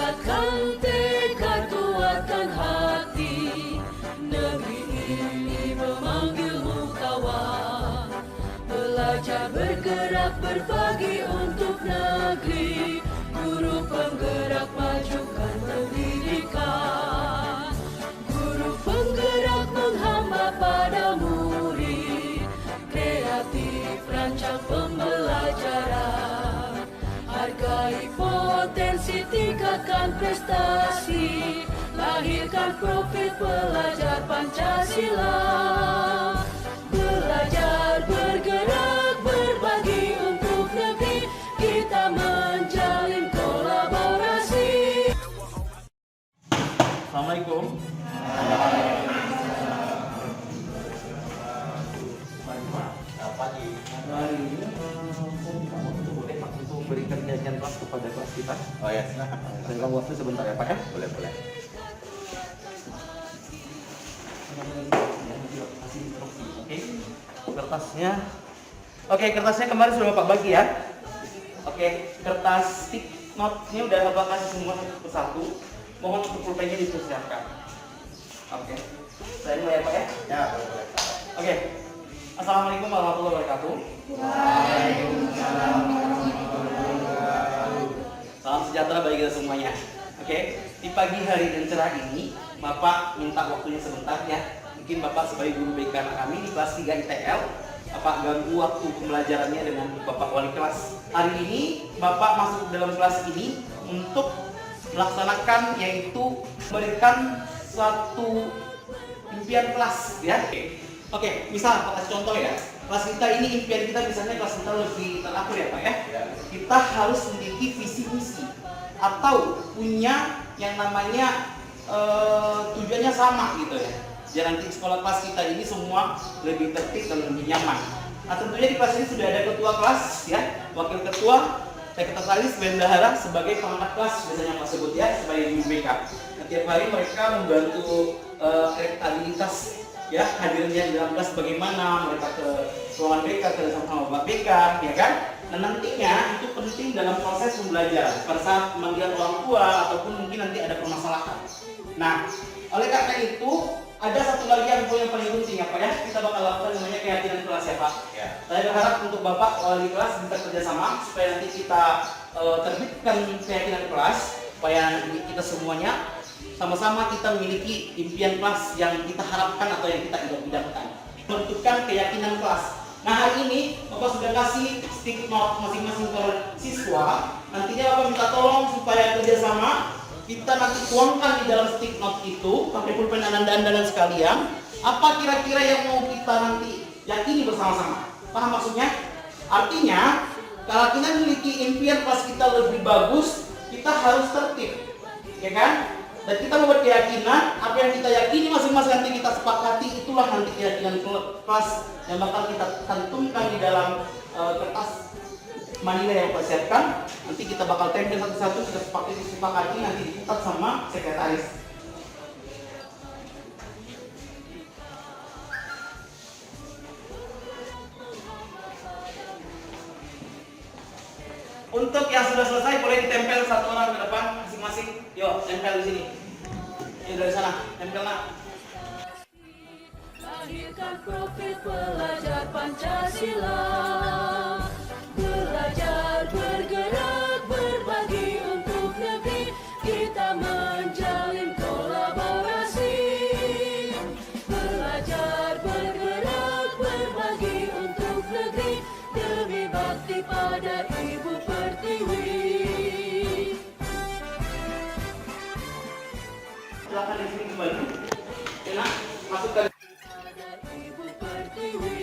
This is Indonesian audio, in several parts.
Ingatkan tekad, kuatkan hati. Negeri ini memanggilmu kawan. Belajar, bergerak, berbagi untuk negeri. Guru penggerak, majukan pendidikan. Guru penggerak menghamba pada murid. Kreatif, rancang pembelajaran. Hargai potensi, tingkatkan prestasi. Lahirkan profil pelajar Pancasila. Belajar, bergerak, berbagi untuk negeri. Kita menjalin kolaborasi. Assalamualaikum. Pagi. Hari ini kamu boleh Pak untuk berikan kajian kelas kepada kelas kita. Oh ya, silakan. Tenggang waktu sebentar ya Pak ya. Boleh, boleh. Oke, kertasnya. Oke, kertasnya kemarin sudah Bapak bagi ya. Oke, kertas stick note-nya udah Bapak kasih semua satu persatu. Mohon untuk pulpennya dipersiapkan. Oke, saya mulai ya Pak ya. Ya, boleh. Oke, Assalamualaikum warahmatullahi wabarakatuh. Waalaikumsalam. Salam sejahtera bagi kita semuanya. Oke, di pagi hari dan cerah ini, Bapak minta waktunya sebentar ya. Mungkin Bapak sebagai guru BK anak kami di kelas 3 ITL, Bapak ganggu waktu pembelajarannya dengan Bapak wali kelas. Hari ini Bapak masuk dalam kelas ini untuk melaksanakan yaitu memberikan suatu impian kelas ya. Oke, misal Pak kasih contoh ya. Kelas kita ini impian kita misalnya kelas kita lebih teratur ya Pak ya. Kita harus memiliki visi misi atau punya yang namanya tujuannya sama gitu ya. Biar nanti sekolah kelas kita ini semua lebih tertib dan lebih nyaman. Nah tentunya di kelas ini sudah ada ketua kelas ya, wakil ketua, sekretaris, bendahara sebagai pengangkat kelas biasanya Pak sebut ya sebagai guru BK. Nah, tiap hari mereka membantu elektabilitas ya hadirnya di dalam kelas bagaimana mereka ke ruangan BK ke sama Bapak BK ya kan. Nah nantinya itu penting dalam proses pembelajaran pada saat pemanggilan orang tua ataupun mungkin nanti ada permasalahan. Nah oleh karena itu ada satu lagi yang paling penting apa ya, kita bakal lakukan namanya keyakinan kelas ya Pak. Ya. Saya berharap untuk Bapak wali kelas bisa kerjasama supaya nanti kita terbitkan keyakinan kelas supaya kita semuanya sama-sama kita memiliki impian kelas yang kita harapkan atau yang kita idam-idamkan. Menentukan keyakinan kelas. Nah hari ini Bapak sudah kasih stick note masing-masing ke siswa. Nantinya Bapak minta tolong supaya kerjasama kita nanti tuangkan di dalam stick note itu pakai pulpen andalan sekalian. Apa kira-kira yang mau kita nanti yakini bersama-sama? Paham maksudnya? Artinya kalau kita memiliki impian kelas kita lebih bagus, kita harus tertib, ya kan? Dan kita membuat keyakinan, apa yang kita yakini masing-masing nanti kita sepakati, itulah nanti keyakinan kelas yang bakal kita cantumkan di dalam kertas manila yang Bapak siapkan. Nanti kita bakal tempel satu-satu, kita sepakati nanti diputar sama sekretaris. Untuk yang sudah selesai boleh ditempel satu orang ke depan masing-masing. Yuk, tempel di sini. Ini dari sana, tempel nak. Lahirkan profil pelajar Pancasila. Belajar, bergerak, berbagi untuk negeri. Kita menjalin kolaborasi. Belajar, bergerak, berbagi untuk negeri. Demi bakti pada Ibu Pertiwi. Silakan di sini kembali. Enak, masukkan. Ibu Pertiwi.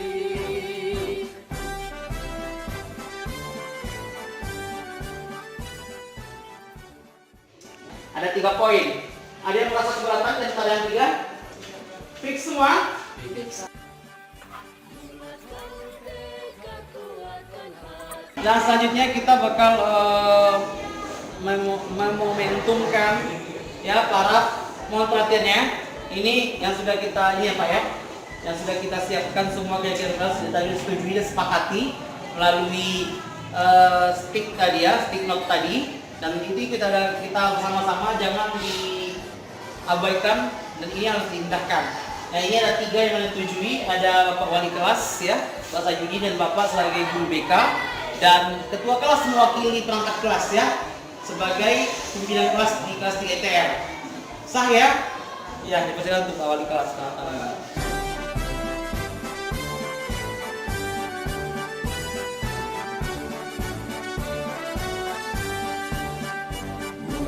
Ada 3 poin. Ada yang merasa keberatan dan antara yang 3? Fix semua? Nah selanjutnya kita bakal memomentumkan ya para, mohon perhatiannya. Ini yang sudah kita ini ya Pak ya, yang sudah kita siapkan semua keyakinan kelas tadi setuju dan sepakati melalui stick tadi ya, stick note tadi. Dan itu kita bersama-sama jangan diabaikan dan ini harus diindahkan. Nah ini ada 3 yang menyetujui, ada Bapak Wali Kelas ya, Pak Sayudi dan Bapak sebagai guru BK dan Ketua Kelas mewakili perangkat kelas ya sebagai pimpinan kelas di kelas 3 ETL. Sah ya? Ya, dipersilakan untuk Pak Wali Kelas.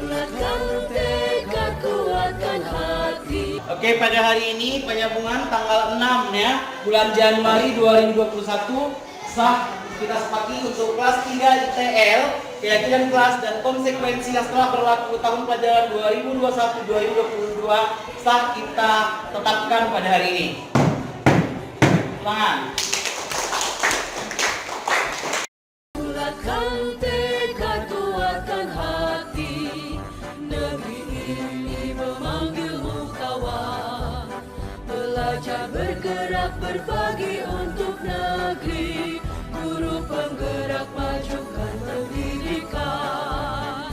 Bulatkan tekad, kuatkan hati. Oke, pada hari ini penyambungan tanggal 6 ya, bulan Januari 2021 sah kita sepakati untuk kelas 3 ITL, keyakinan kelas dan konsekuensi yang setelah berlaku tahun pelajaran 2021-2022 sah kita tetapkan pada hari ini. Tangan. Bulatkan tekad, kuatkan hati. Negeri ini memanggilmu kawan. Belajar bergerak berbagi untuk negeri. Guru penggerak majukan pendidikan.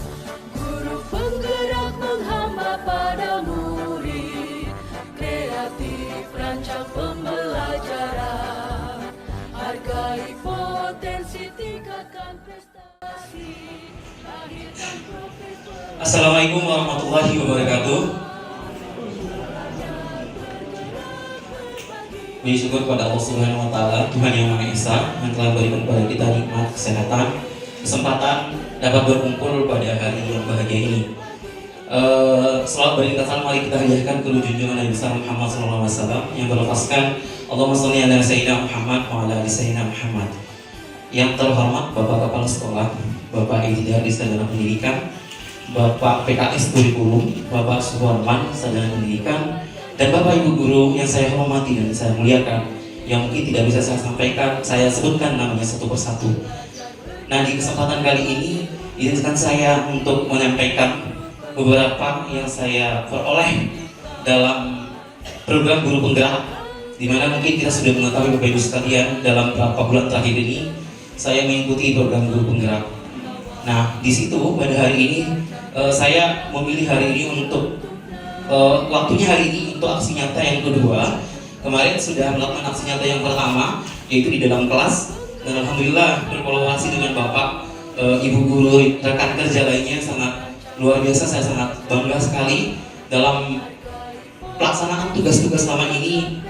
Guru penggerak menghamba pada murid. Kreatif rancang pembelajaran. Hargai potensi, tingkatkan prestasi. Lahirkan profesor. Assalamualaikum warahmatullahi wabarakatuh. Puji syukur kepada Allah Subhanahu wa taala, Tuhan yang Maha Esa yang telah berikan kepada kita nikmat kesehatan, kesempatan dapat berkumpul pada hari yang bahagia ini. Selawat berikan salam mari kita hadiahkan ke junjungan Nabi besar Muhammad SAW yang berlafazkan Allahumma sholli ala sayyidina Muhammad wa ala ali sayyidina Muhammad. Yang terhormat Bapak Kepala Sekolah, Bapak Ijidar di Sarjana Pendidikan, Bapak PKS Kurikulum, Bapak Suwarman Sarjana Pendidikan, dan Bapak Ibu Guru yang saya hormati dan saya muliakan, yang mungkin tidak bisa saya sampaikan, saya sebutkan namanya satu persatu. Nah, di kesempatan kali ini izinkan saya untuk menyampaikan beberapa yang saya peroleh dalam program guru penggerak, di mana mungkin kita sudah mengetahui Bapak Ibu sekalian dalam beberapa bulan terakhir ini saya mengikuti program guru penggerak. Nah, di situ pada hari ini saya memilih hari ini untuk waktunya hari ini untuk aksi nyata yang kedua. Kemarin sudah melakukan aksi nyata yang pertama, yaitu di dalam kelas, dan alhamdulillah berkolaborasi dengan Bapak, Ibu Guru, rekan kerja lainnya sangat luar biasa. Saya sangat bangga sekali dalam pelaksanaan tugas-tugas selama ini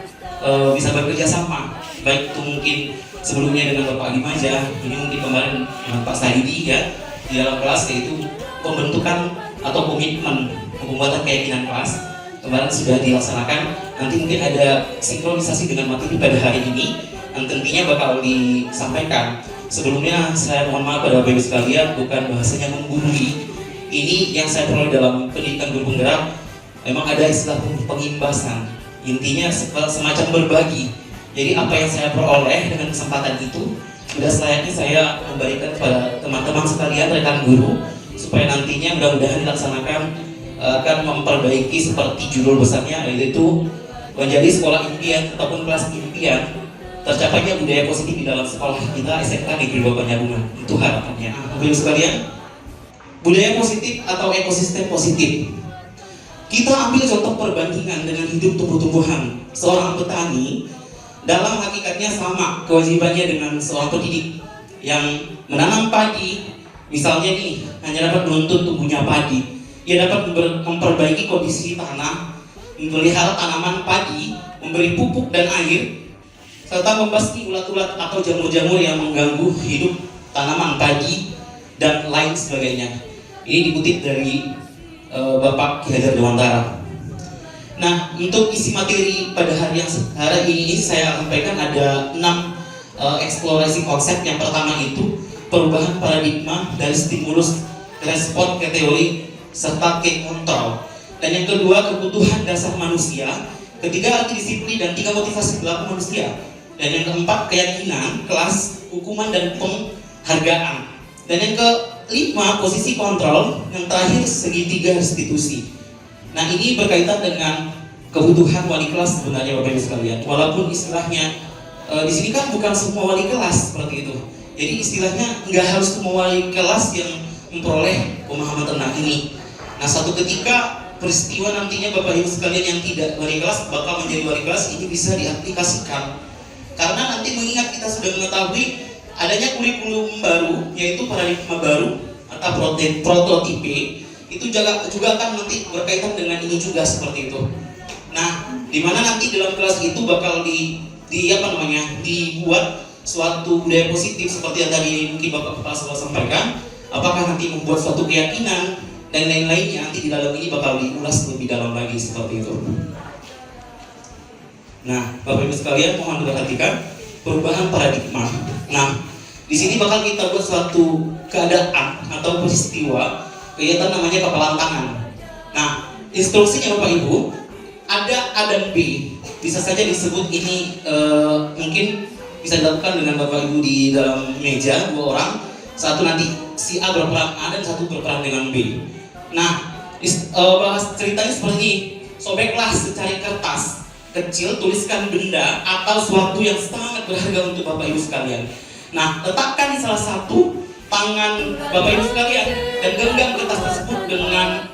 bisa bekerja sama, baik itu mungkin sebelumnya dengan Bapak Limaja, ini mungkin kemarin dengan Pak Saidi ya di dalam kelas, yaitu pembentukan atau komitmen pembuatan keyakinan kelas kemarin sudah dilaksanakan. Nanti mungkin ada sinkronisasi dengan materi pada hari ini yang tentunya bakal disampaikan. Sebelumnya saya mohon maaf pada Bapak Ibu sekalian, bukan bahasanya menggurui. Ini yang saya peroleh dalam pendidikan guru penggerak, memang ada istilah pengimbasan. Intinya semacam berbagi. Jadi apa yang saya peroleh dengan kesempatan itu sudah selayaknya saya memberikan kepada teman-teman sekalian, rekan guru, supaya nantinya mudah-mudahan dilaksanakan akan memperbaiki seperti judul besarnya, yaitu menjadi sekolah impian ataupun kelas impian, tercapainya budaya positif di dalam sekolah kita SMK Negeri 2 Penyambungan. Itu harapannya. Bapak Ibu sekalian, budaya positif atau ekosistem positif. Kita ambil contoh perbandingan dengan hidup tumbuh-tumbuhan. Seorang petani dalam hakikatnya sama kewajibannya dengan seorang pendidik yang menanam padi. Misalnya nih, hanya dapat menuntut tumbuhnya padi. Ia dapat memperbaiki kondisi tanah, memelihara tanaman padi, memberi pupuk dan air, serta membasmi ulat-ulat atau jamur-jamur yang mengganggu hidup tanaman padi dan lain sebagainya. Ini dikutip dari Bapak Ki Hajar Dewantara. Nah, untuk isi materi pada hari ini saya sampaikan ada 6 eksplorasi konsep. Yang pertama itu perubahan paradigma dari stimulus respon ke teori serta ke kontrol. Dan yang kedua kebutuhan dasar manusia. Ketiga arti disiplin dan 3 motivasi perilaku manusia. Dan yang keempat keyakinan, kelas, hukuman dan penghargaan. Dan yang kelima posisi kontrol. Yang terakhir segitiga restitusi. Nah, ini berkaitan dengan kebutuhan wali kelas sebenarnya Bapak Ibu sekalian. Walaupun istilahnya di sini kan bukan semua wali kelas seperti itu. Jadi istilahnya nggak harus semua wali kelas yang memperoleh pemahaman tentang ini. Nah, suatu ketika peristiwa nantinya Bapak Ibu sekalian yang tidak wali kelas bakal menjadi wali kelas ini bisa diaplikasikan. Karena nanti mengingat kita sudah mengetahui adanya kurikulum baru, yaitu paradigma baru atau prototipe, itu juga akan nanti berkaitan dengan ini juga seperti itu. Nah, dimana nanti dalam kelas itu bakal dibuat suatu budaya positif seperti yang tadi mungkin Bapak Kepala Sekolah sampaikan. Apakah nanti membuat suatu keyakinan dan lain-lainnya, nanti di dalam ini bakal diulas lebih dalam lagi seperti itu. Nah, Bapak Ibu sekalian mohon diperhatikan perubahan paradigma. Nah, di sini bakal kita buat suatu keadaan atau peristiwa kegiatan namanya kepalan tangan. Nah, instruksinya Bapak Ibu ada A dan B. Bisa saja disebut ini mungkin bisa dilakukan dengan Bapak Ibu di dalam meja 2 orang. Satu nanti si A berperan A dan satu berperan dengan B. Nah, bahas ceritanya seperti ini. Sobeklah secari kertas kecil, tuliskan benda atau suatu yang sangat berharga untuk Bapak Ibu sekalian. Nah, letakkan di salah satu tangan Bapak Ibu sekalian dan genggam kertas tersebut dengan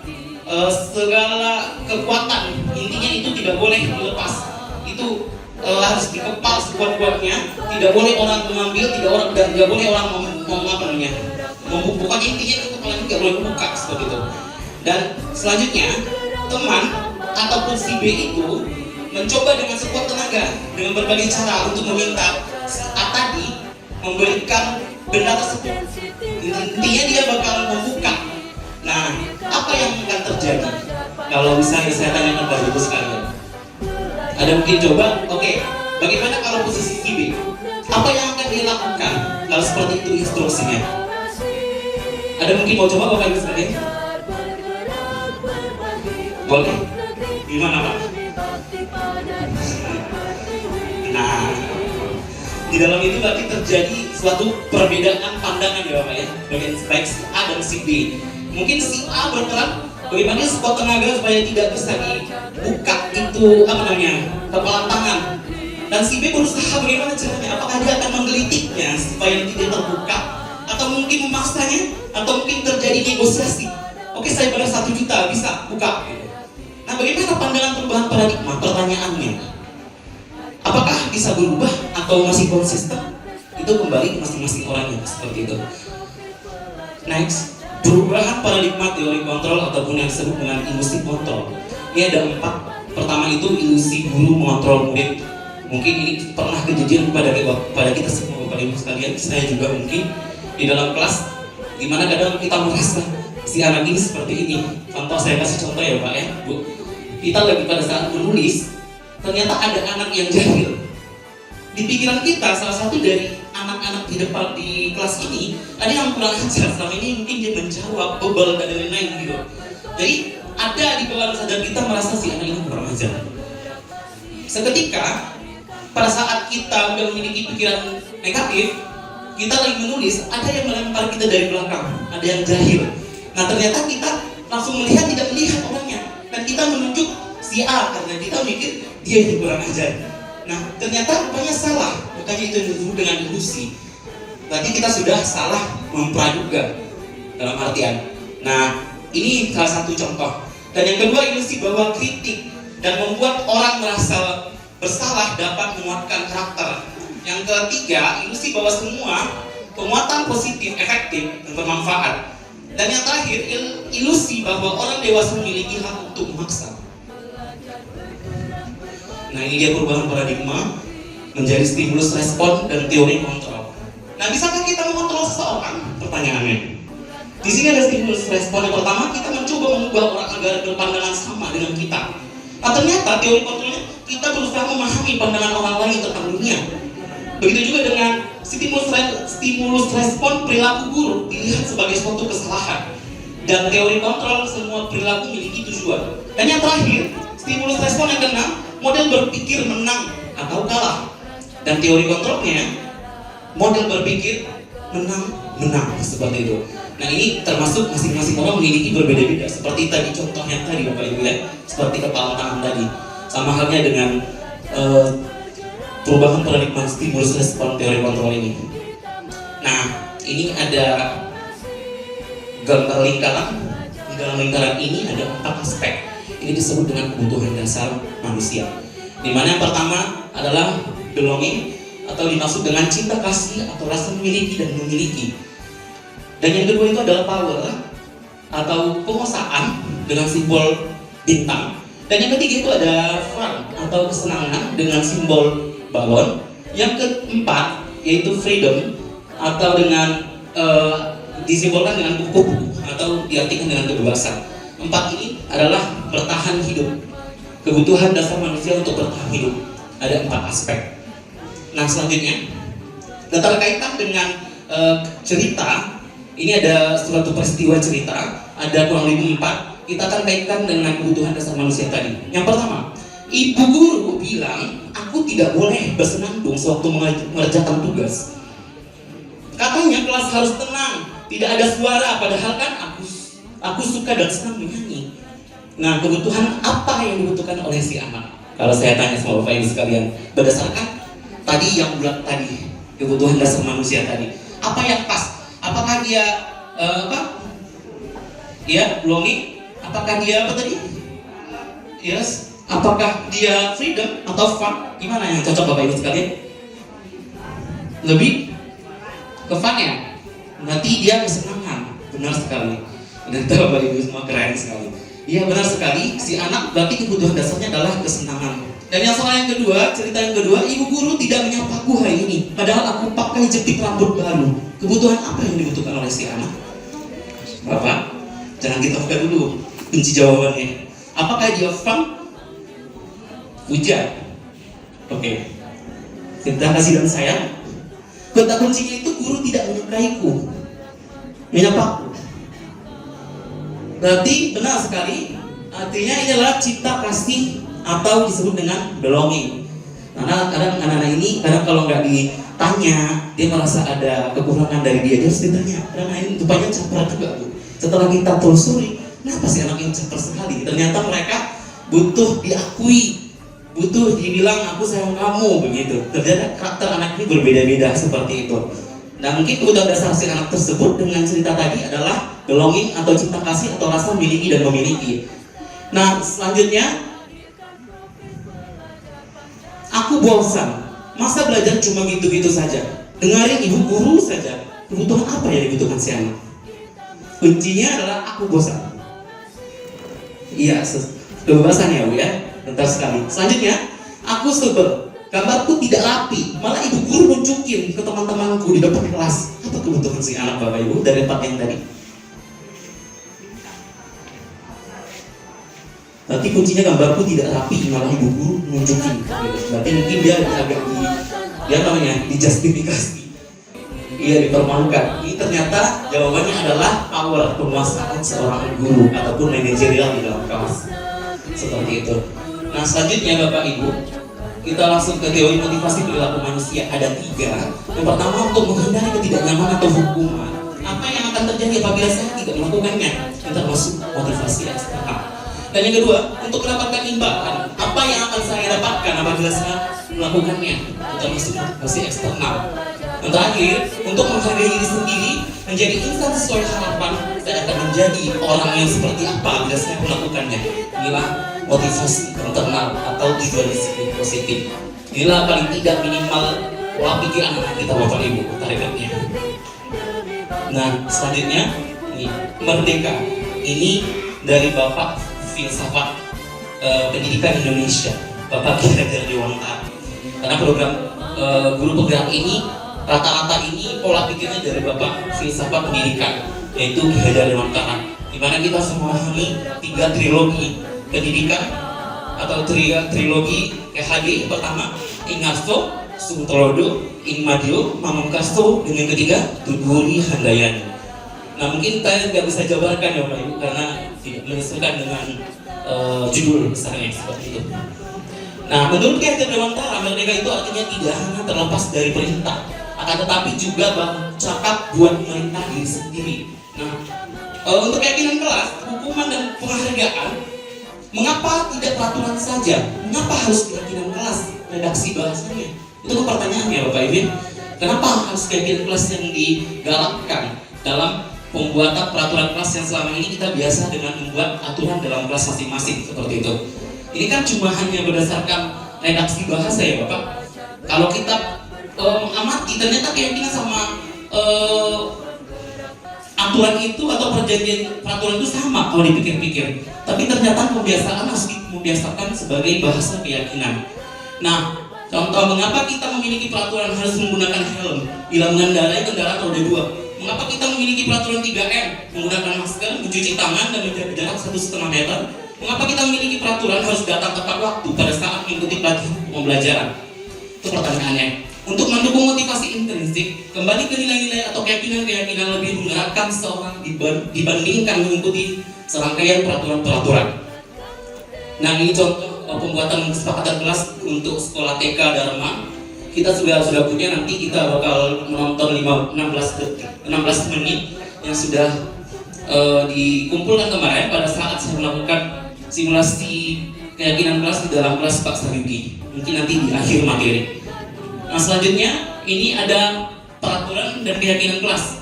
segala kekuatan. Intinya itu tidak boleh dilepas. Itu harus dikepal sekuat-kuatnya. Tidak boleh orang mengambil, tidak boleh orang membuka. Intinya itu kepalanya tidak boleh dibuka seperti itu. Dan selanjutnya teman ataupun si B itu mencoba dengan sekuat tenaga dengan berbagai cara untuk meminta si A tadi memberikan benda tersebut. Intinya dia bakal membuka. Nah, apa yang akan terjadi kalau misalnya saya tanya kepada Ibu sekalian? Ada mungkin coba, oke, bagaimana kalau posisi si B? Apa yang akan dia lakukan kalau seperti itu instruksinya? Ada mungkin mau coba Bapak Ibu sekalian? Boleh? Gimana Pak? Nah, di dalam itu berarti terjadi suatu perbedaan pandangan ya Bapak ya, baik si A dan si B. Mungkin si A berperan bagaimana sekuat tenaga supaya tidak bisa dibuka itu kepalan tangan, dan si B berusaha bagaimana caranya, apakah dia akan menggelitiknya supaya tidak terbuka, atau mungkin memaksanya, atau mungkin terjadi negosiasi. Oke, saya bayar 1 juta bisa buka. Nah, bagaimana pandangan perubahan paradigma? Pertanyaannya, apakah bisa berubah atau masih konsisten? Itu kembali ke masing-masing orangnya seperti itu. Next, perubahan paradigma teori kontrol ataupun yang disebut dengan ilusi kontrol. Ini ada 4. Pertama itu ilusi guru mengontrol murid. Mungkin ini pernah kejadian pada kita semua Bapak Ibu sekalian. Saya juga mungkin di dalam kelas, dimana kadang kita merasa si anak ini seperti ini. Contoh, saya kasih contoh ya Pak ya Bu. Kita lagi pada saat menulis, ternyata ada anak yang jahil. Di pikiran kita, salah satu dari anak-anak di depan di kelas ini ada yang kurang ajar. Selama ini mungkin dia menjawab bebal dan lain-lain gitu. Jadi ada di bawah sadar kita merasa si anak ini kurang ajar. Seketika pada saat kita udah memiliki pikiran negatif, kita lagi menulis, ada yang melempar kita dari belakang, ada yang jahil. Nah, ternyata kita langsung melihat tidak melihat orangnya, dan kita menunjuk si A karena kita mikir dia ini kurang ajar. Nah, ternyata rupanya salah, makanya itu disebut dengan ilusi. Berarti kita sudah salah mempraduga dalam artian. Nah, ini salah satu contoh. Dan yang kedua, ilusi bahwa kritik dan membuat orang merasa bersalah dapat menguatkan karakter. Yang ketiga, ilusi bahwa semua penguatan positif efektif dan bermanfaat. Dan yang terakhir, ilusi bahwa orang dewasa memiliki hak untuk memaksa. Nah, ini dia perubahan paradigma menjadi stimulus respon dan teori kontrol. Nah, bisakah kita mengontrol seseorang? Pertanyaannya. Di sini ada stimulus respon. Yang pertama, kita mencoba mengubah orang agar berpandangan sama dengan kita. Nah, ternyata teori kontrolnya kita berusaha memahami pandangan orang lain tentang dunia. Begitu juga dengan stimulus respon perilaku guru dilihat sebagai suatu kesalahan. Dan teori kontrol semua perilaku memiliki tujuan. Dan yang terakhir, stimulus respon yang keenam, model berpikir menang atau kalah. Dan teori kontrolnya, model berpikir menang seperti itu. Nah, ini termasuk masing-masing orang memiliki berbeda-beda. Seperti tadi contohnya tadi Bapak Ibu ya, seperti kepala tangan tadi. Sama halnya dengan perubahan paradigma stimulus respon teori kontrol ini. Nah, ini ada gambar lingkaran. Di dalam lingkaran ini ada 4 aspek. Ini disebut dengan kebutuhan dasar manusia. Di mana yang pertama adalah belonging atau dimaksud dengan cinta kasih atau rasa memiliki dan memiliki. Dan yang kedua itu adalah power atau penguasaan dengan simbol bintang. Dan yang ketiga itu ada fun atau kesenangan dengan simbol balon. Yang keempat yaitu freedom atau dengan disimbolkan dengan kupu-kupu atau diartikan dengan kebebasan. 4 ini adalah bertahan hidup. Kebutuhan dasar manusia untuk bertahan hidup. Ada 4 aspek. Nah selanjutnya, terkaitan dengan cerita, ini ada suatu peristiwa cerita, ada kurang lebih 4. Kita akan kaitkan dengan kebutuhan dasar manusia tadi. Yang pertama, ibu guru bilang, aku tidak boleh bersenandung sewaktu mengerjakan tugas. Katanya kelas harus tenang, tidak ada suara, padahal kan aku suka dan senang menyanyi. Nah, kebutuhan apa yang dibutuhkan oleh si anak? Kalau saya tanya sama Bapak Ibu sekalian, berdasarkan tadi yang bulat tadi, kebutuhan dasar manusia tadi, apa yang pas? Apakah dia belonging? Apakah dia apa tadi? Yes. Apakah dia freedom atau fun? Gimana yang cocok Bapak Ibu sekalian? Lebih ke fun ya? Berarti dia kesenangan. Benar sekali. Dan Bapak Ibu semua keren sekali. Iya benar sekali. Si anak berarti kebutuhan dasarnya adalah kesenangan. Dan yang soal yang kedua, cerita yang kedua, ibu guru tidak menyapaku hari ini. Padahal aku pakai jepit rambut baru. Kebutuhan apa yang dibutuhkan oleh si anak? Bapak, jangan kita buka dulu kunci jawabannya. Apakah dia fun? Hujan. Oke. Cinta kasih dan sayang. Kata kuncinya itu guru tidak menyukaiku, menyapaku. Berarti benar sekali. Artinya ini adalah cinta kasih atau disebut dengan belonging. Karena kadang anak-anak ini kalau nggak ditanya, dia merasa ada kekurangan dari dia harus ditanya. Karena ini rupanya caper juga Bu. Setelah kita telusuri, kenapa sih anak ini caper sekali? Ternyata mereka butuh diakui, butuh dibilang aku sayang kamu begitu. Ternyata karakter anak ini berbeda-beda seperti itu. Nah mungkin kebutuhan dasar si anak tersebut dengan cerita tadi adalah belonging atau cinta kasih atau rasa miliki dan memiliki. Nah selanjutnya, aku bosan. Masa belajar cuma gitu-gitu saja? Dengarin ibu guru saja. Kebutuhan apa yang dibutuhkan si anak? Kuncinya adalah aku bosan. Iya, kebebasan ya Bu ya. Bentar sekali. Selanjutnya, aku sebel. Gambarku tidak rapi. Malah ibu guru nunjukin ke teman-temanku di depan kelas. Apa kebutuhan si anak Bapak Ibu dari 4 yang tadi? Berarti kuncinya gambarku tidak rapi, malah ibu guru nunjukin. Berarti mungkin dia agak dijustifikasi. Iya, dipermalukan. Ini ternyata jawabannya adalah power, penguasaan seorang guru ataupun manajerial di dalam kelas. Seperti itu. Nah selanjutnya Bapak Ibu, kita langsung ke teori motivasi perilaku manusia. Ada 3. Yang pertama, untuk menghindari ketidaknyamanan atau hukuman. Apa yang akan terjadi apabila saya tidak melakukannya? Kita masuk motivasi eksternal. Dan yang kedua, untuk mendapatkan imbalan. Apa yang akan saya dapatkan apabila saya melakukannya? Kita masuk motivasi eksternal. Yang terakhir, untuk menghargai diri sendiri, menjadi insan sesuai harapan, saya akan menjadi orang yang seperti apa bila saya melakukannya. Inilah motivasi internal atau tujuan disiplin positif. Inilah paling tidak minimal pola pikir anak kita Bapak Ibu targetnya. Nah selanjutnya ini Merdeka. Ini dari Bapak Filsafat Pendidikan Indonesia, Bapak Ki Hajar Dewantara. Karena program guru penggerak ini rata-rata ini pola pikirnya dari Bapak Filsafat Pendidikan, yaitu Ki Hajar Dewantara. Dimana kita semua memahami 3 trilogi pendidikan atau trilogi EHD. Pertama Ingarso, Sumtrodo, Ingmadio, Mamungkasto, dan yang ketiga Tuduri Handayani. Nah mungkin saya nggak bisa jabarkan ya Bapak Ibu karena tidak menyesuaikan dengan judul besarnya seperti itu. Nah menurut Ki Hajar Dewantara, merdeka itu artinya tidak hanya terlepas dari perintah, akan tetapi juga cakap buat memerintah diri sendiri. Nah untuk keyakinan kelas, hukuman dan penghargaan, mengapa tidak peraturan saja? Mengapa harus keyakinan kelas, redaksi bahasanya? Itu pertanyaannya Bapak Ibu. Kenapa harus keyakinan kelas yang digalakkan dalam pembuatan peraturan kelas yang selama ini kita biasa dengan membuat aturan dalam kelas masing-masing seperti itu. Ini kan cuma hanya berdasarkan redaksi bahasa ya Bapak. Kalau kita mengamati ternyata keyakinan sama aturan itu atau perjanjian peraturan itu sama kalau dipikir-pikir. Tapi ternyata pembiasaan harus membiasakan sebagai bahasa keyakinan. Nah, contoh mengapa kita memiliki peraturan harus menggunakan helm bila mengendarai kendaraan roda 2? Mengapa kita memiliki peraturan 3M, menggunakan masker, mencuci tangan, dan menjaga jarak 1,5 meter? Mengapa kita memiliki peraturan harus datang tepat waktu pada saat mengikuti pelatihan pembelajaran? Itu pertanyaannya. Untuk mendukung motivasi intrinsik, kembali ke nilai-nilai atau keyakinan-keyakinan lebih menggerakkan seorang dibandingkan mengikuti serangkaian peraturan-peraturan. Nah, ini contoh pembuatan kesepakatan kelas untuk sekolah TK Dharma. Kita sudah punya, nanti kita bakal menonton 16 menit yang sudah dikumpulkan kemarin pada saat saya melakukan simulasi keyakinan kelas di dalam kelas Pak Saryuki. Mungkin nanti di akhir materi. Nah, selanjutnya ini ada peraturan dan keyakinan kelas.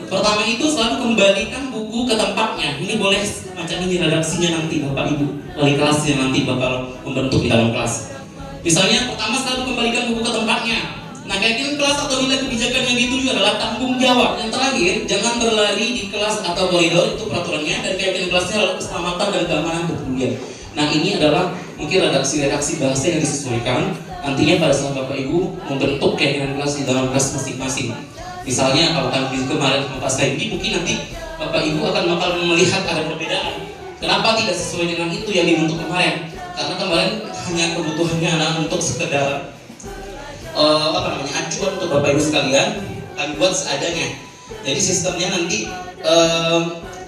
Pertama itu selalu kembalikan buku ke tempatnya. Ini boleh macam ini redaksinya nanti Bapak Ibu wali kelas yang nanti bakal membentuk di dalam kelas. Misalnya pertama selalu kembalikan buku ke tempatnya. Nah, keyakinan kelas atau nilai kebijakan yang dituju adalah tanggung jawab. Yang terakhir, jangan berlari di kelas atau koridor, itu peraturannya. Dan keyakinan kelasnya adalah keselamatan dan keamanan kepedulian. Nah, ini adalah mungkin redaksi bahasa yang disesuaikan nantinya pada saat Bapak Ibu membentuk keyakinan kelas di dalam kelas masing-masing. Misalnya kalau kemarin Pak Saidi, mungkin nanti Bapak Ibu akan melihat ada perbedaan. Kenapa tidak sesuai dengan itu yang dibentuk kemarin? Karena kemarin hanya kebutuhannya adalah untuk sekedar acuan untuk Bapak Ibu sekalian, kami buat seadanya. Jadi sistemnya nanti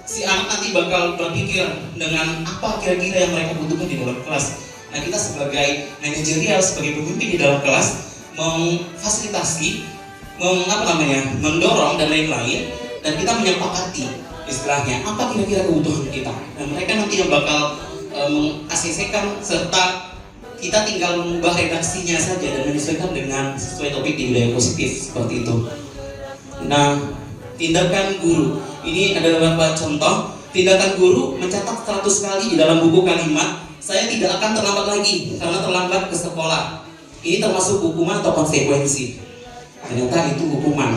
si anak nanti bakal berpikir dengan apa kira-kira yang mereka butuhkan di dalam kelas. Nah, kita sebagai manajerial, sebagai pemimpin di dalam kelas memfasilitasi, mendorong dan lain-lain, dan kita menyepakati istilahnya apa kira-kira kebutuhan kita. Nah, mereka nanti yang bakal mengasesikan, serta kita tinggal mengubah redaksinya saja dan menyesuaikan dengan sesuai topik di budaya positif seperti itu. Nah, tindakan guru ini ada beberapa contoh. Tindakan guru mencatat 100 kali di dalam buku kalimat, saya tidak akan terlambat lagi karena terlambat ke sekolah. Ini termasuk hukuman atau konsekuensi. Ternyata itu hukuman.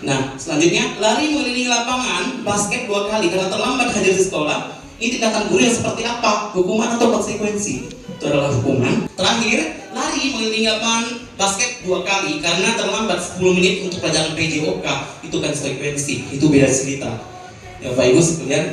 Nah, selanjutnya lari mengelilingi lapangan basket 2 kali karena terlambat hadir di sekolah. Ini tindakan guru yang seperti apa? Hukuman atau konsekuensi? Itu adalah hukuman. Terakhir, lari mengelilingi lapangan basket 2 kali karena terlambat 10 menit untuk pelajaran PJOK. Itu konsekuensi. Itu beda cerita. Ya Bapak Ibu sekalian.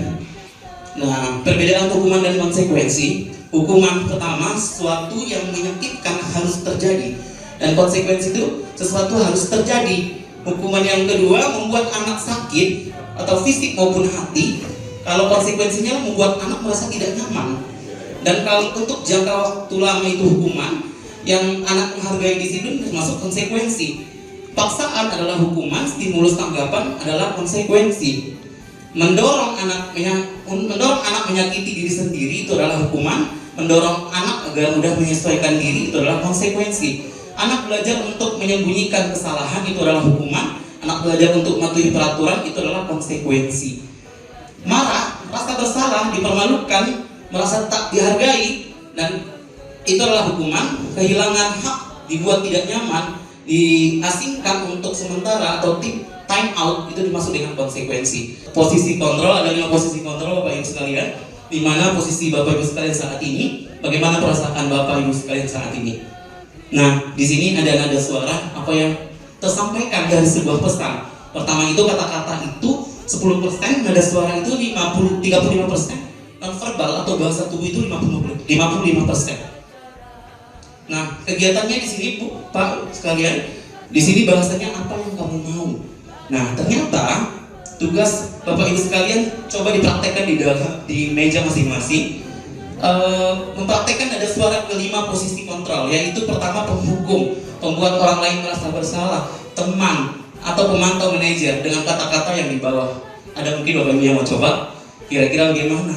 Nah, perbedaan hukuman dan konsekuensi. Hukuman pertama, sesuatu yang menyakitkan harus terjadi, dan konsekuensi itu sesuatu harus terjadi. Hukuman yang kedua membuat anak sakit atau fisik maupun hati. Kalau konsekuensinya membuat anak merasa tidak nyaman. Dan kalau untuk jangka waktu lama itu hukuman, yang anak menghargai di situ termasuk konsekuensi. Paksaan adalah hukuman, stimulus tanggapan adalah konsekuensi. Mendorong anak menyakiti diri sendiri itu adalah hukuman. Mendorong anak agar mudah menyesuaikan diri itu adalah konsekuensi. Anak belajar untuk menyembunyikan kesalahan itu adalah hukuman. Anak belajar untuk mematuhi peraturan itu adalah konsekuensi. Marah, rasa bersalah, dipermalukan, merasa tak dihargai, dan itu adalah hukuman. Kehilangan hak, dibuat tidak nyaman, diasingkan untuk sementara atau time out, itu dimaksud dengan konsekuensi. Posisi kontrol, ada 5 posisi kontrol Bapak Ibu sekalian. Di mana posisi Bapak Ibu sekalian saat ini, bagaimana perasaan Bapak Ibu sekalian saat ini. Nah, di sini ada nada suara apa yang tersampaikan dari sebuah pesan. Pertama itu kata-kata itu 10%, nada suara itu 35%, non-verbal atau bahasa tubuh itu 55%. Nah, kegiatannya di sini Pak sekalian, di sini bahasanya apa yang kamu mau. Nah, ternyata tugas Bapak Ibu sekalian coba dipraktekkan di meja masing-masing. Mempraktekkan ada suara kelima posisi kontrol, yaitu pertama penghukum, pembuat orang lain merasa bersalah, teman, atau pemantau manajer dengan kata-kata yang di bawah. Ada mungkin Bapak Ibu yang mau coba? Kira-kira bagaimana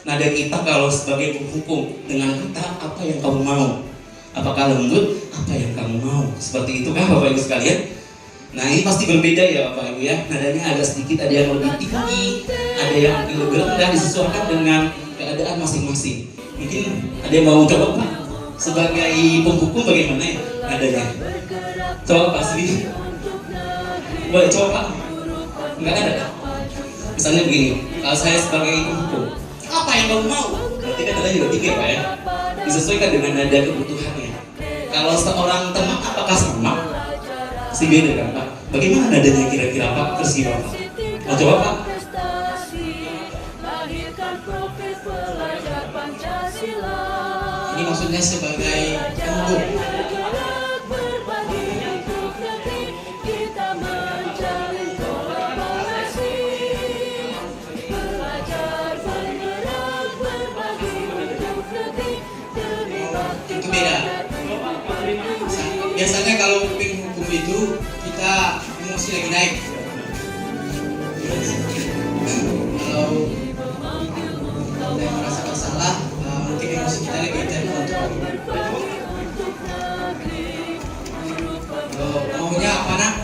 nada kita kalau sebagai penghukum dengan kata apa yang kamu mau? Apakah lembut? Apa yang kamu mau? Seperti itu kan Bapak Ibu sekalian? Nah ini pasti berbeda ya Bapak Ibu ya. Nadanya agak sedikit, ada yang lebih tinggi, ada yang lebih rendah, disesuaikan dengan keadaan masing-masing. Mungkin ada yang mau coba Pak sebagai penghukum bagaimana ya nadanya? Coba Pak Sri. Boleh coba Pak? Enggak ada. Misalnya begini, kalau saya sebagai penghukum, apa yang kamu mau? Berarti kan nadanya juga tinggi ya Pak ya. Disesuaikan dengan nada kebutuhannya. Kalau seorang teman apakah sama? Pasti beda kan Pak? Bagaimana nadanya kira-kira Pak? Versi Bapak? Mau coba Pak? Ini maksudnya sebagai penghukum. Itu beda. Biasanya kalau pemimpin hukum itu kita emosi lagi naik. Kalau kita merasa bersalah, mungkin emosi kita lagi terkontrol. Maunya apa nak?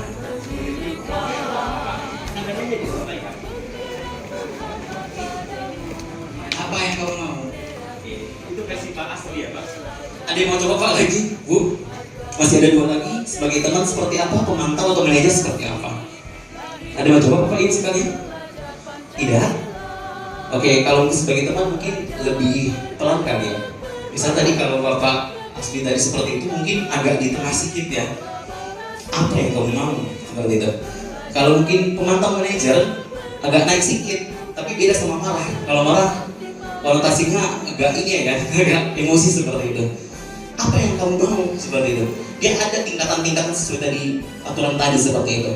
Apa yang kamu mau? Itu versi Pak asli ya Pak. Ada yang mau coba Pak lagi, Bu? Masih ada 2 lagi. Sebagai teman seperti apa? Pemantau atau manajer seperti apa? Ada yang mau coba Bapak Ibu sekalian? Tidak? Oke, kalau sebagai teman mungkin lebih pelan kali ya. Misal tadi kalau Bapak asli tadi seperti itu mungkin agak di tengah sedikit ya. Apa yang kamu mau? Seperti itu. Kalau mungkin pemantau manajer agak naik sedikit, tapi beda sama marah. Kalau marah konotasinya agak ini ya kan, agak emosi seperti itu. Apa yang kamu mau? Seperti itu. Dia ada tingkatan-tingkatan sesuai tadi aturan tadi seperti itu.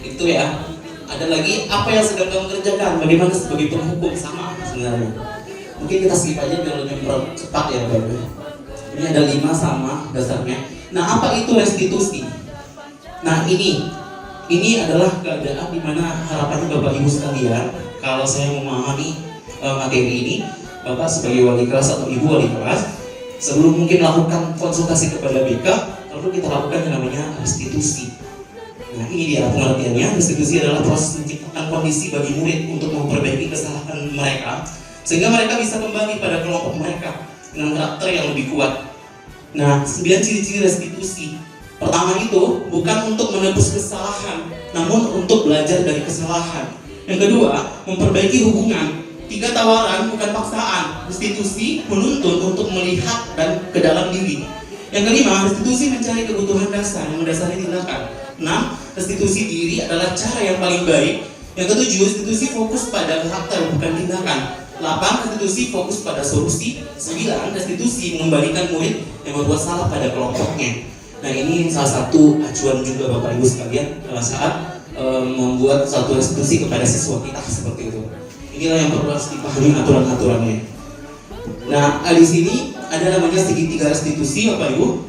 Itu ya. Ada lagi apa yang sedang kamu kerjakan? Bagaimana sebagai penghukum sama sebenarnya. Mungkin kita skip aja biar lebih cepat ya Bapak. Ini ada 5 sama dasarnya. Nah apa itu restitusi? Nah ini adalah keadaan di mana harapannya Bapak Ibu sekalian. Kalau saya memahami materi ini, Bapak sebagai wali kelas atau Ibu wali kelas, sebelum mungkin lakukan konsultasi kepada BK, perlu kita lakukan yang namanya restitusi. Nah ini dia pengertiannya. Restitusi adalah proses menciptakan kondisi bagi murid untuk memperbaiki kesalahan mereka, sehingga mereka bisa kembali pada kelompok mereka dengan karakter yang lebih kuat. Nah 9 ciri-ciri restitusi. Pertama itu bukan untuk menebus kesalahan, namun untuk belajar dari kesalahan. Yang kedua, memperbaiki hubungan. 3 tawaran bukan paksaan. Restitusi menuntut untuk melihat dan ke dalam diri. Yang kelima, restitusi mencari kebutuhan dasar yang mendasari tindakan. 6. Restitusi diri adalah cara yang paling baik. Yang ketujuh, restitusi fokus pada karakter bukan tindakan. 8. Restitusi fokus pada solusi. 9. Restitusi mengembalikan murid yang berbuat salah pada kelompoknya. Nah ini salah satu acuan juga Bapak Ibu sekalian saat membuat satu restitusi kepada siswa kita seperti itu. Inilah yang perlu harus dipahami aturan-aturannya. Nah di sini ada namanya segitiga restitusi Bapak Ibu,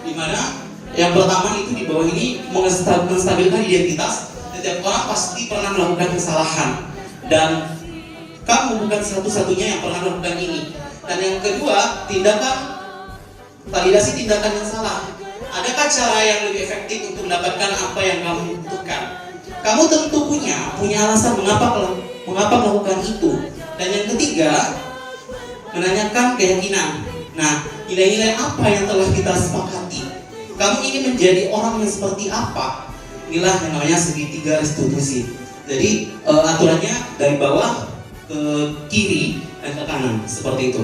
di mana yang pertama itu di bawah ini menstabilkan identitas. Setiap orang pasti pernah melakukan kesalahan dan kamu bukan satu-satunya yang pernah melakukan ini. Dan yang kedua, tindakan validasi tindakan yang salah. Adakah cara yang lebih efektif untuk mendapatkan apa yang kamu butuhkan? Kamu tentu punya alasan mengapa melakukan itu. Dan yang ketiga, menanyakan keyakinan. Nah, nilai-nilai apa yang telah kita sepakati? Kamu ingin menjadi orang yang seperti apa? Inilah yang namanya segitiga restitusi. Jadi aturannya dari bawah ke kiri dan ke kanan seperti itu.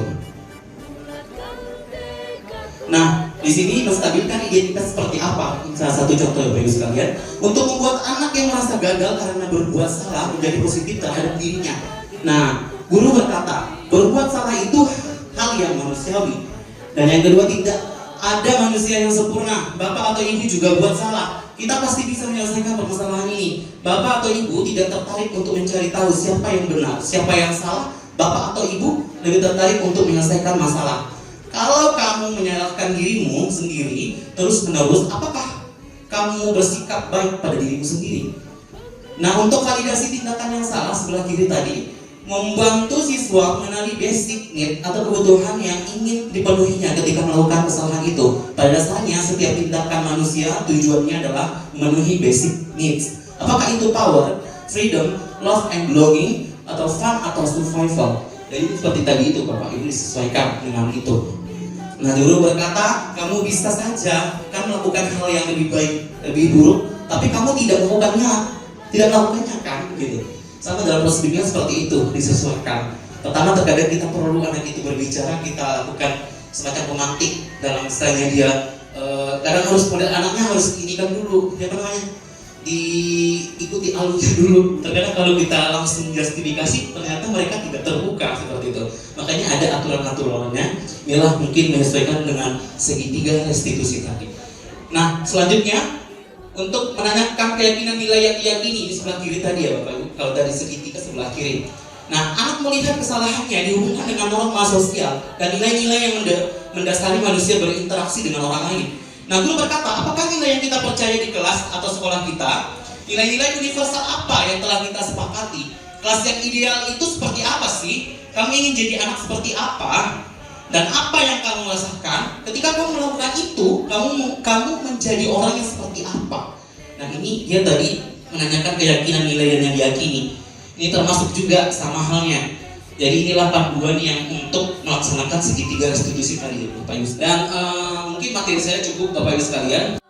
Nah, di sini menstabilkan identitas seperti apa? Salah satu contoh Bapak Ibu sekalian, untuk membuat anak yang merasa gagal karena berbuat salah menjadi positif terhadap dirinya. Nah, guru berkata, berbuat salah itu hal yang manusiawi. Dan yang kedua, tidak ada manusia yang sempurna. Bapak atau Ibu juga buat salah. Kita pasti bisa menyelesaikan permasalahan ini. Bapak atau Ibu tidak tertarik untuk mencari tahu siapa yang benar, siapa yang salah. Bapak atau Ibu lebih tertarik untuk menyelesaikan masalah. Kalau kamu menyalahkan dirimu sendiri terus-menerus, apakah kamu bersikap baik pada dirimu sendiri? Nah, untuk validasi tindakan yang salah sebelah kiri tadi, membantu siswa siswa mengenali basic need atau kebutuhan yang ingin dipenuhinya ketika melakukan kesalahan itu. Pada dasarnya setiap tindakan manusia tujuannya adalah memenuhi basic needs. Apakah itu power, freedom, love and belonging, atau fun atau survival? Jadi seperti tadi itu Bapak Ibu disesuaikan dengan itu. Nah, Guru berkata, kamu bisa saja kan melakukan hal yang lebih baik, lebih buruk, tapi kamu tidak melakukannya kan, gitu. Sama dalam prosedurnya seperti itu, disesuaikan. Pertama, terkadang kita perlu anak itu berbicara, kita lakukan semacam pemantik dalam istilahnya dia. Kadang harus model anaknya harus inikan dulu, diikuti alurnya dulu. Terkadang kalau kita langsung justifikasi, ternyata mereka tidak terbuka seperti itu. Makanya ada aturan-aturannya. Inilah mungkin menyesuaikan dengan segitiga restitusi tadi. Nah, selanjutnya untuk menanyakan keyakinan nilai yang diyakini di sebelah kiri tadi ya Bapak Ibu. Kalau dari segitiga sebelah kiri. Nah, anak melihat kesalahannya dihubungkan dengan norma sosial dan nilai-nilai yang mendasari manusia berinteraksi dengan orang lain. Nah, Guru berkata, apakah nilai yang kita percaya di kelas atau sekolah kita, nilai-nilai universal apa yang telah kita sepakati? Kelas yang ideal itu seperti apa sih? Kamu ingin jadi anak seperti apa? Dan apa yang kamu rasakan ketika kamu melakukan itu? Kamu menjadi orang yang seperti apa? Nah, ini dia tadi menanyakan keyakinan nilai yang diyakini. Ini termasuk juga sama halnya. Jadi inilah panduan yang untuk melaksanakan segitiga restitusi tadi Bapak Ibu. Dan mungkin materi saya cukup Bapak Ibu sekalian.